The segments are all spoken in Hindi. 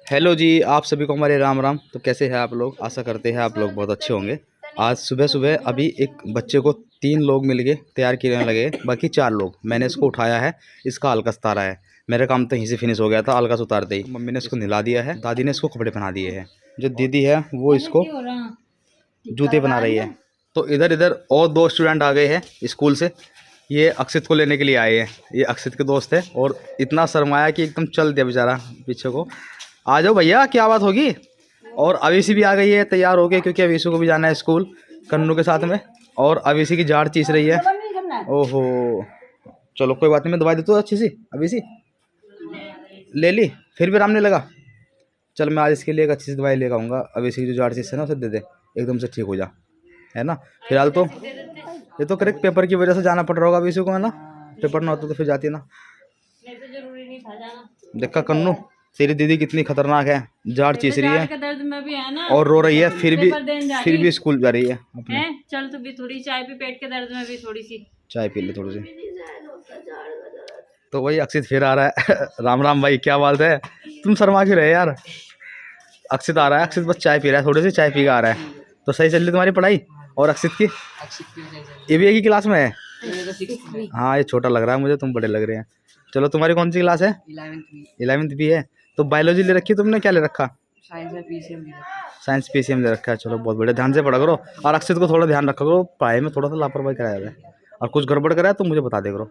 हेलो जी, आप सभी को हमारे राम राम। तो कैसे हैं आप लोग? आशा करते हैं आप लोग बहुत अच्छे होंगे। आज सुबह सुबह अभी एक बच्चे को 3 लोग मिल गए, तैयार करने लगे, बाकी 4 लोग। मैंने इसको उठाया है, इसका अलकस उतारा है। मेरा काम तो यहीं से फिनिश हो गया था, अलकस उतारते ही। मम्मी ने इसको नहला दिया है, दादी ने इसको कपड़े पहना दिए हैं। जो दीदी है वो इसको जूते बना रही है। तो इधर इधर और 2 स्टूडेंट आ गए हैं स्कूल से। ये अक्षित को लेने के लिए आए हैं। ये अक्षित के दोस्त है और इतना शर्माया कि एकदम चल दिया बेचारा पीछे को। आ जाओ भैया, क्या बात होगी। और अवीसी भी आ गई है तैयार हो गए, क्योंकि अवीसी को भी जाना है स्कूल कन्नू के साथ में। और अवीसी की जाड़ चीस रही है। ओहो, चलो कोई बात नहीं, मैं दवाई देता हूँ अच्छी सी। अवीसी ले ली, फिर भी आराम नहीं लगा। चल मैं आज इसके लिए एक अच्छी सी दवाई लेकर आऊँगा। अवीसी की जो जाड़ चीस है ना, उसे दे दे, एकदम से ठीक हो जा, है ना। फिलहाल तो ये तो करेक्ट पेपर की वजह से जाना पड़ रहा होगा अवीसी को, है ना। पेपर ना होता तो फिर जाती ना। देखा कन्नू, तेरी दीदी कितनी खतरनाक है, जाड़ चीस रही है दर्द में भी है ना, और रो रही है, फिर भी स्कूल जा रही है अपने। चल तू भी थोड़ी चाय पी, पेट के दर्द में भी थोड़ी सी चाय पी ले थोड़ी सी। तो वही अक्षित फिर आ रहा है। राम राम भाई, क्या बात है, तुम शर्मा क्यों रहे यार। अक्षित आ रहा है, अक्षित बस चाय पी रहा है, थोड़ी सी चाय पी के आ रहा है। तो सही चल रही तुम्हारी पढ़ाई? और अक्षित की ये भी एक ही क्लास में है? हाँ, ये छोटा लग रहा है मुझे, तुम बड़े लग रहे हैं। चलो तुम्हारी कौन सी क्लास है? 11वीं भी है। तो बायोलॉजी ले रखी, तुमने क्या ले रखा? साइंस पीसीएम ले रखा है। चलो बहुत बढ़िया, ध्यान से पढ़ा करो। और अक्षित को थोड़ा ध्यान रखा करो, पढ़ाई में थोड़ा सा लापरवाही कराया है। और कुछ गड़बड़ कराया तो मुझे बता दे करो,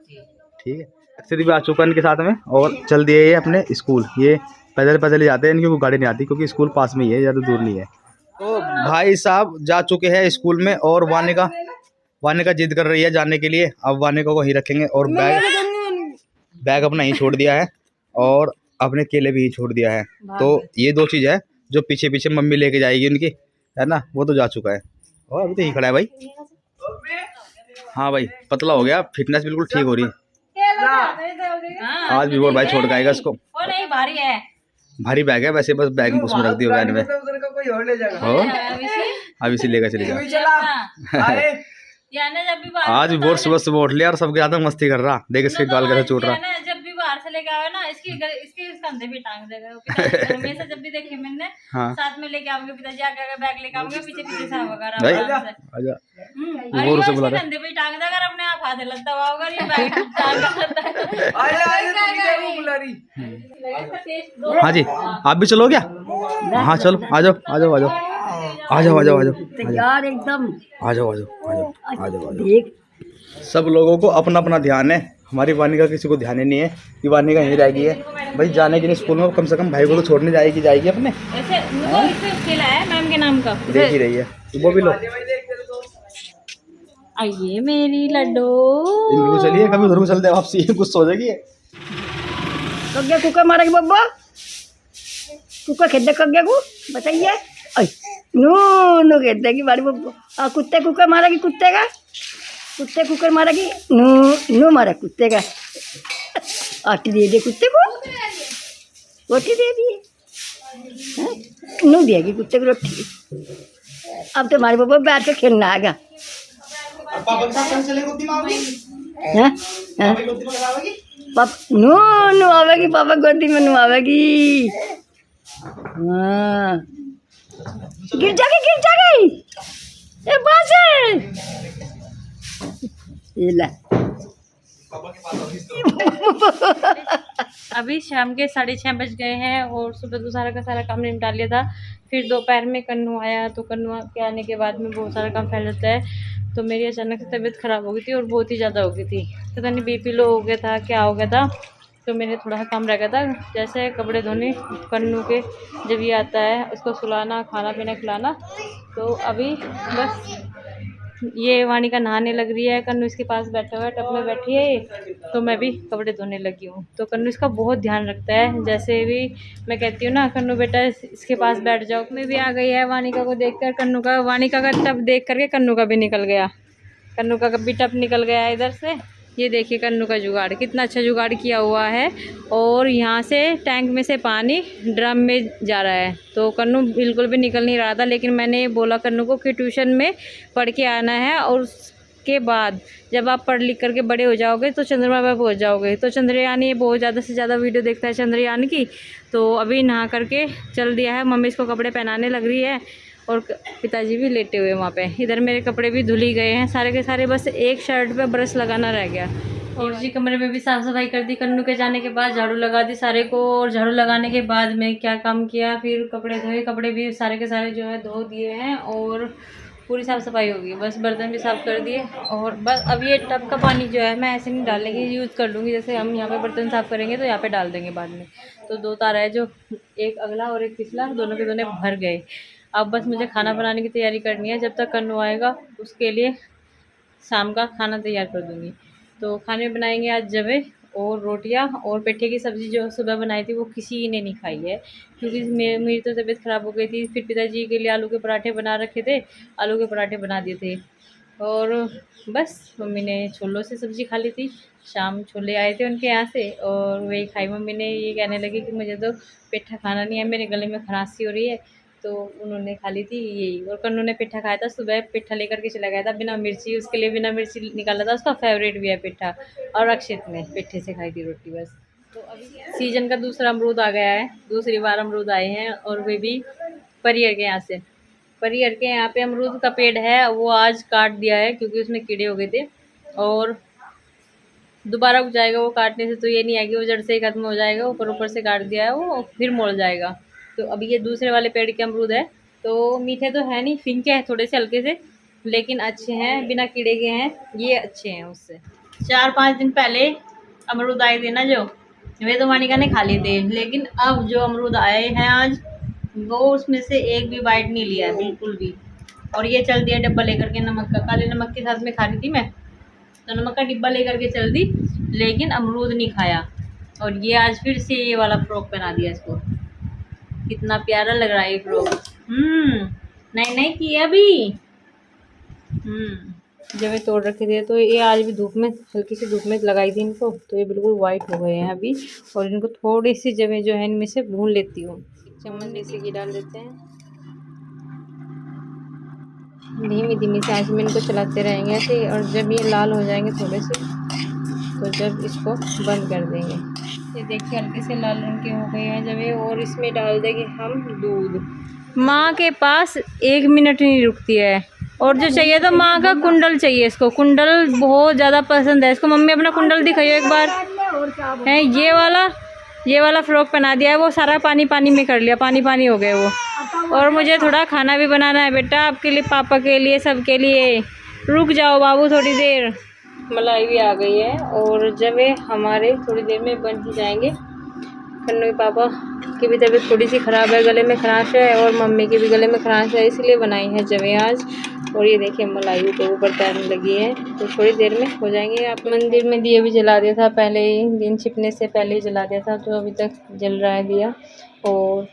ठीक है। अक्षित भी आ चुका है इनके साथ में और चल दिए ये अपने स्कूल। ये पैदल पैदल ही जाते हैं, इनकी कोई गाड़ी नहीं आती, क्योंकि स्कूल पास में ही है, ज़्यादा दूर नहीं है। तो भाई साहब जा चुके हैं स्कूल में, और वानिका जिद कर रही है जाने के लिए। अब वानिका को ही रखेंगे, और बैग अपना ही छोड़ दिया है, और अपने केले भी ही छोड़ दिया है। तो ये 2 चीज़ है जो पीछे पीछे मम्मी लेके जाएगी उनकी, है ना। वो तो जा चुका है, और अभी तो यही खड़ा है भाई। हाँ भाई, पतला हो गया, फिटनेस बिल्कुल ठीक हो रही। आज भी वो भाई छोड़ के आएगा इसको। नहीं, भारी है, भारी बैग है वैसे, बस बैग उसमें रख दियो वैन में। अब इसी लेकर चले जाओ। आज भी बहुत सुबह सुबह उठ लिया और सबके साथ मस्ती कर रहा। देख इसके गाल कैसे छूट रहा। जब भी बाहर से लेके आवे ना, इसके कंधे भी टांग देगा हमेशा। जब भी देखे मैंने, हाँ, साथ में लेके आऊंगे, पिताजी आके बैग लेके आऊंगे, पीछे पीछे से आऊंगा आजा। वो से बुला रहा है, कंधे पे टांग देगा, अपने आप हाथ लगता होगा, ये बैग टांग हाँ जी, आप भी चलो क्या? हाँ चलो, आ जाओ आ जाओ आ जाओ आ जाओ आ जाओ आ जाओ यार एकदम आ जाओ आ जाओ आ जाओ आ जाओ। सब लोगों को अपना अपना ध्यान है, हमारी वानी का किसी को ध्यान ही नहीं है कि वानी का यहीं रह गई है। भाई जाने के लिए स्कूल में, कम से कम भाई को तो छोड़ने जाएगी अपने। ऐसे खेला है मैम के नाम का, देख ही रही है। वो भी लो, आइए मेरी लड्डू। इनको चलिए, कभी उधर को चलते वापसी, कुछ सो जाएगी। कग्गे कुकर मारेगी बब्बा, कुकर खेद कग्गे को बताइए। नू नू कहते कि बारी बब्बा कुत्ते कुकर मारेगी, कुत्ते कुकर मारेगी। नू मारा कुत्ते का। आटी दे दे कुत्ते को, रोटी दे दिए, नू देगी कुत्ते को रोटी। अब तो हमारे बब्बा बैठ के खेलना आएगा। नू आवेगी, पापा गोदी में नू आवेगी। हाँ, गिर जाएगी ए बस ये ले। अभी शाम के 6:30 बज गए हैं, और सुबह तो सारा का सारा काम निपटा लिया था। फिर दोपहर में कन्नू आया, तो कन्नू के आने के बाद में बहुत सारा काम फैल जाता है। तो मेरी अचानक से तबीयत ख़राब हो गई थी, और बहुत ही ज़्यादा हो गई थी, पता नहीं बीपी लो हो गया था, क्या हो गया था। तो मेरे थोड़ा सा काम रह गया था, जैसे कपड़े धोने कन्नू के, जब ये आता है उसको सुलाना, खाना पीना खिलाना। तो अभी बस ये वानी का नहाने लग रही है, कन्नू इसके पास बैठा हुआ है, टब में बैठी है। तो मैं भी कपड़े धोने लगी हूँ। तो कन्नू इसका बहुत ध्यान रखता है, जैसे भी मैं कहती हूँ ना, कन्नू बेटा इसके पास बैठ जाओ। मैं भी आ गई है वानिका को देखकर, कन्नू का, वानिका का टब देख करके कन्नू का भी निकल गया, कन्नू का भी टब निकल गया इधर से। ये देखिए कन्नू का जुगाड़, कितना अच्छा जुगाड़ किया हुआ है। और यहाँ से टैंक में से पानी ड्रम में जा रहा है। तो कन्नू बिल्कुल भी निकल नहीं रहा था, लेकिन मैंने बोला कन्नू को कि ट्यूशन में पढ़ के आना है, और उसके बाद जब आप पढ़ लिख करके बड़े हो जाओगे तो चंद्रमा पर पहुंच जाओगे। तो चंद्रयान ये बहुत ज़्यादा से ज़्यादा वीडियो देखता है चंद्रयान की। तो अभी नहा करके चल दिया है, मम्मी इसको कपड़े पहनाने लग रही है और पिताजी भी लेटे हुए वहाँ पे। इधर मेरे कपड़े भी धुल ही गए हैं सारे के सारे, बस एक शर्ट पे ब्रश लगाना रह गया। और जी कमरे में भी साफ़ सफाई कर दी कन्नू के जाने के बाद, झाड़ू लगा दी सारे को। और झाड़ू लगाने के बाद मैं क्या काम किया, फिर कपड़े धोए, कपड़े भी सारे के सारे जो है धो दिए हैं और पूरी साफ़ सफाई होगी। बस बर्तन भी साफ़ कर दिए और बस अब ये टब का पानी जो है मैं ऐसे नहीं डालेंगे, यूज़ कर लूँगी। जैसे हम यहाँ पे बर्तन साफ़ करेंगे तो यहाँ पे डाल देंगे बाद में। तो 2 तारा है, जो एक अगला और एक पिछला, दोनों के दोनों भर गए। अब बस मुझे खाना बनाने की तैयारी करनी है। जब तक कन्नू आएगा उसके लिए शाम का खाना तैयार कर दूँगी। तो खाने में बनाएंगे आज जवे और रोटियां और पेठे की सब्ज़ी जो सुबह बनाई थी वो किसी ने नहीं खाई है, क्योंकि मेरी तो तबीयत ख़राब हो गई थी। फिर पिताजी के लिए आलू के पराठे बना रखे थे, आलू के पराठे बना दिए थे। और बस मम्मी ने छोलों से सब्ज़ी खा ली थी, शाम छोले आए थे उनके यहाँ से और वही खाई। मम्मी ने ये कहने लगी कि मुझे तो पेठा खाना नहीं है, मेरे गले में खरांसी हो रही है, तो उन्होंने खा ली थी यही। और कन्नू ने पेठा खाया था, सुबह पेठा लेकर के चला गया था बिना मिर्ची, उसके लिए बिना मिर्ची निकाला था, उसका फेवरेट भी है पेठा। और अक्षित ने पेठे से खाई थी रोटी बस। तो अभी सीजन का दूसरा अमरूद आ गया है, दूसरी बार अमरूद आए हैं और वे भी परियर के यहाँ से। परियर के यहाँ पे अमरूद का पेड़ है, वो आज काट दिया है क्योंकि उसमें कीड़े हो गए थे। और दोबारा उग जाएगा वो काटने से, तो ये नहीं है कि वो जड़ से ही खत्म हो जाएगा, ऊपर ऊपर से काट दिया है वो, फिर मोड़ जाएगा। तो अभी ये दूसरे वाले पेड़ के अमरूद है, तो मीठे तो है नहीं, फिंके हैं थोड़े से हल्के से, लेकिन अच्छे हैं, बिना कीड़े के हैं, ये अच्छे हैं उससे। 4-5 दिन पहले अमरूद आए थे ना जो, वे तो मानिका ने खा लिए थे, लेकिन अब जो अमरूद आए हैं आज, वो उसमें से एक भी बाइट नहीं लिया है बिल्कुल भी। और ये चल दिया डब्बा लेकर के नमक का, काले नमक के साथ में खा रही थी मैं, तो नमक का डिब्बा लेकर के चल दी, लेकिन अमरूद नहीं खाया। और ये आज फिर से ये वाला फ्रॉक पहना दिया इसको, कितना प्यारा लग रहा है ये फ्रॉक। नहीं नहीं किया अभी। जब ये तोड़ रखे थे तो ये आज भी धूप में, हल्की सी धूप में लगाई थी इनको, तो ये बिल्कुल वाइट हो गए हैं अभी। और इनको थोड़ी सी जगह जो है इनमें से भून लेती हूँ, 1 चम्मच देसी घी डाल देते हैं। धीमी धीमी से आंच में इनको चलाते रहेंगे ऐसे, और जब ये लाल हो जाएंगे थोड़े से, तो जब इसको बंद कर देंगे। ये देखिए हल्के से लाल रंग के हो गए हैं जब ये, और इसमें डाल देंगे हम दूध। माँ के पास 1 मिनट नहीं रुकती है, और जो चाहिए तो माँ का कुंडल चाहिए इसको, कुंडल बहुत ज़्यादा पसंद है इसको। मम्मी अपना कुंडल दिखाइए एक बार। है ये वाला फ्रॉक पहना दिया है, वो सारा पानी पानी में कर लिया, पानी पानी हो गए वो। और मुझे थोड़ा खाना भी बनाना है बेटा, आपके लिए, पापा के लिए, सबके लिए। रुक जाओ बाबू थोड़ी देर। मलाई भी आ गई है, और जब ये हमारे थोड़ी देर में बन ही जाएंगे। कन्नू के पापा की भी तबीयत थोड़ी सी ख़राब है, गले में खराश है, और मम्मी के भी गले में खराश है, इसलिए बनाई है जवे आज। और ये देखिए मलाई के ऊपर तैरने लगी है, तो थोड़ी देर में हो जाएंगे। आप मंदिर में दिए भी जला दिया था पहले ही, दिन छिपने से पहले ही जला दिया था, तो अभी तक जल रहा है दिया। और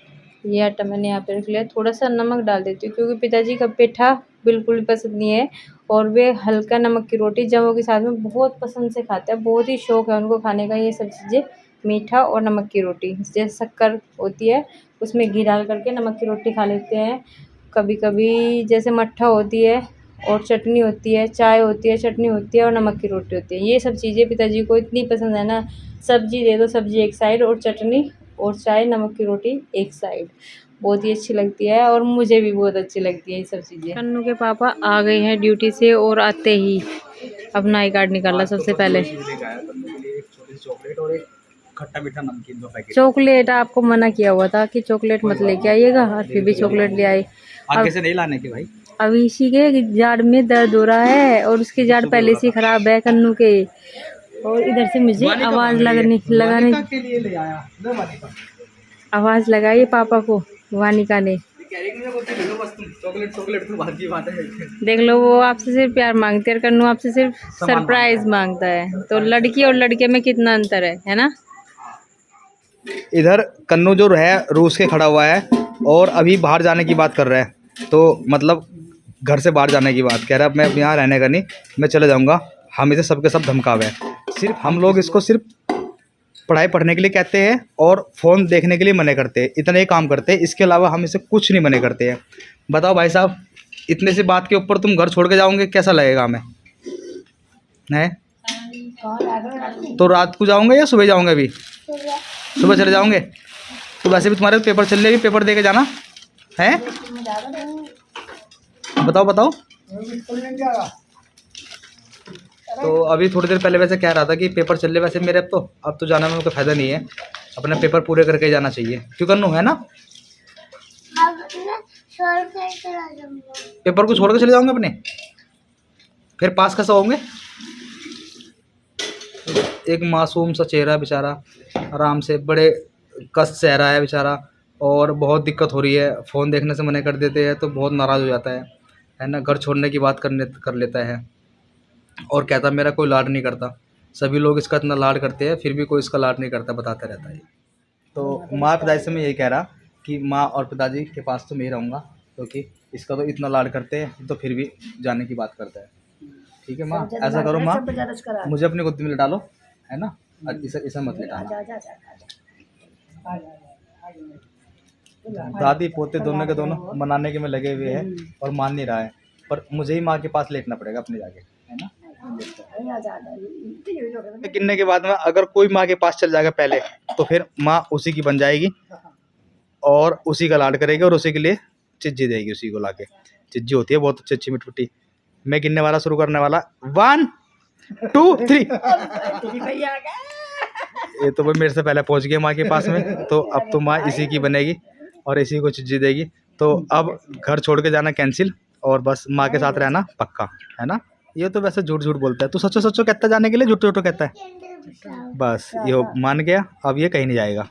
ये आटा मैंने यहाँ पे रख लिया, थोड़ा सा नमक डाल देती हूँ क्योंकि पिताजी का पेठा बिल्कुल भी पसंद नहीं है, और वे हल्का नमक की रोटी जवों के साथ में बहुत पसंद से खाते हैं, बहुत ही शौक़ है उनको खाने का ये सब चीज़ें, मीठा और नमक की रोटी। जैसे शक्कर होती है उसमें घी डाल करके नमक की रोटी खा लेते हैं। कभी कभी जैसे मट्ठा होती है और चटनी होती है, चाय होती है, चटनी होती है और नमक की रोटी होती है। ये सब चीज़ें पिताजी को इतनी पसंद है ना, सब्जी दे दो, सब्जी एक साइड और चटनी और चाय, नमक की रोटी एक साइड, बहुत ही अच्छी लगती है। और मुझे भी बहुत अच्छी लगती है ये सब चीज़ें। कन्नू के पापा आ गए हैं ड्यूटी से, और आते ही अपना आई कार्ड निकाला सबसे पहले। चॉकलेट और एक खट्टा मीठा नमकीन का पैकेट। चॉकलेट आपको मना किया हुआ था कि चॉकलेट मत लेके आइएगा, और फिर भी चॉकलेट ले आए। आगे से नहीं लाने के भाई। अब इसी के जाड़ में दर्द हो रहा है, और उसके जाड़ पहले से खराब है कन्नू के। और इधर से मुझे आवाज़ लगाने के लिए ले आया, आवाज़ लगाई पापा को वानिका ने। चॉकलेट तो बात की बात है। देख लो, वो आपसे सिर्फ प्यार मांगती है, और कन्नू आपसे सिर्फ सरप्राइज मांगता है। तो लड़की और लड़के में कितना अंतर है ना। इधर कन्नू जो है रूस के खड़ा हुआ है, और अभी बाहर जाने की बात कर रहा है, तो मतलब घर से बाहर जाने की बात कह रहा है। मैं यहाँ रहने का नहीं, मैं चले जाऊँगा। हम इसे सबके सब धमकावे हैं। सिर्फ हम लोग इसको सिर्फ पढ़ाई पढ़ने के लिए कहते हैं और फ़ोन देखने के लिए मना करते हैं, इतना ही काम करते हैं। इसके अलावा हम इसे कुछ नहीं मना करते हैं। बताओ भाई साहब, इतने से बात के ऊपर तुम घर छोड़ के जाओगे, कैसा लगेगा हमें? है? तो रात को जाओगे या सुबह जाओगे? अभी सुबह चले जाओगे? तो वैसे भी तुम्हारे पेपर चल रहे, भी पेपर दे के जाना है। बताओ बताओ। तो अभी थोड़ी देर पहले वैसे कह रहा था कि पेपर चल रहे वैसे मेरे, अब तो जाना में कोई फ़ायदा नहीं है, अपने पेपर पूरे करके जाना चाहिए। क्यों करना है ना, पेपर को छोड़ के चले जाओगे अपने, फिर पास कैसे होंगे? एक मासूम सा चेहरा बेचारा, आराम से बड़े कष्ट सह रहा है बेचारा, और बहुत दिक्कत हो रही है। फ़ोन देखने से मना कर देते हैं तो बहुत नाराज़ हो जाता है ना। घर छोड़ने की बात कर लेता है और कहता मेरा कोई लाड नहीं करता। सभी लोग इसका इतना लाड करते हैं फिर भी कोई इसका लाड नहीं करता, बताता रहता है। तो माँ पिताजी से मैं यही कह रहा कि माँ और पिताजी के पास तो मैं ही रहूँगा, क्योंकि इसका तो इतना लाड करते हैं तो फिर भी जाने की बात करता है। ठीक है माँ, ऐसा करो माँ, मुझे अपनी गोदी में डालो, है ना, इसे मत लेटाना। दादी पोते दोनों के दोनों मनाने के में लगे हुए हैं और मान नहीं रहा है, पर मुझे ही माँ के पास लेटना पड़ेगा अपने जाके, है ना। गिनने के बाद में अगर कोई माँ के पास चल जाएगा पहले, तो फिर माँ उसी की बन जाएगी और उसी का लाड करेगी और उसी के लिए चिज्जी देगी। उसी को लाके चिज्जी होती है बहुत अच्छी अच्छी मिठुटी। मैं गिनने वाला शुरू करने वाला, 1 2 3। ये तो भाई मेरे से पहले पहुंच गया माँ के पास में, तो अब तो माँ इसी की बनेगी और इसी को चिज्जी देगी। तो अब घर छोड़ के जाना कैंसिल और बस माँ के साथ रहना पक्का, है ना। ये तो वैसे झूठ झूठ बोलता है, तू सच्चो सच्चो कहता है जाने के लिए, झूठो झूठो कहता है। बस ये मान गया, अब ये कहीं नहीं जाएगा।